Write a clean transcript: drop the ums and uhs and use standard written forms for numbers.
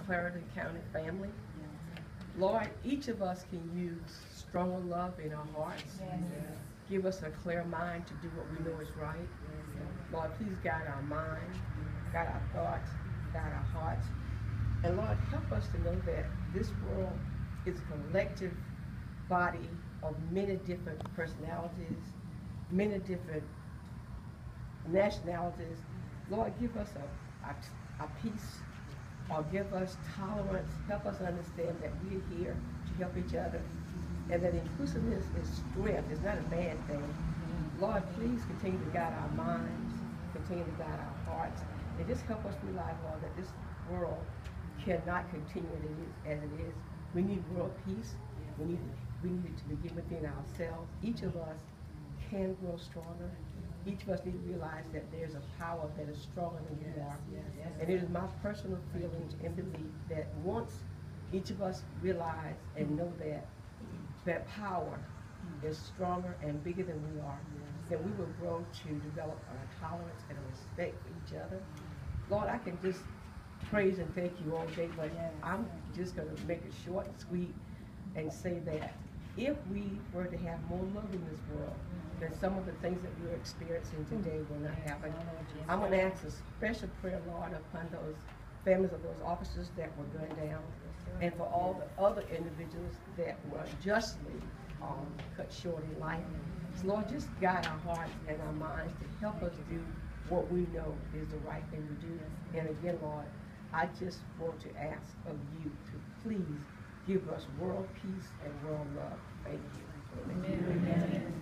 Clarendon County family. Lord, each of us can use stronger love in our hearts. Give us a clear mind to do what we know is right. Lord, please guide our mind, guide our thoughts, guide our hearts. And Lord, help us to know that this world is a collective body of many different personalities, many different nationalities. Lord, give us a peace, or give us tolerance. Help us understand that we're here to help each other, and that inclusiveness is strength. It's not a bad thing. Lord, please continue to guide our minds, continue to guide our hearts, and just help us realize, Lord, that this world cannot continue as it is. We need world peace. We need it to begin within ourselves. Each of us can grow stronger. Each of us need to realize that there's a power that is stronger than we are. And it is my personal feelings and belief that once each of us realize and know that power is stronger and bigger than we are, then we will grow to develop a tolerance and a respect for each other. Lord, I can just praise and thank you all day, but I'm just going to make it short and sweet and say that if we were to have more love in this world, then some of the things that we're experiencing today will not happen. I'm going to ask a special prayer, Lord, upon those families of those officers that were gunned down, and for all the other individuals that were justly cut short in life. So Lord, just guide our hearts and our minds to help us do what we know is the right thing to do. And again, Lord, I just want to ask of you to please give us world peace and world love. Thank you. Amen. Amen.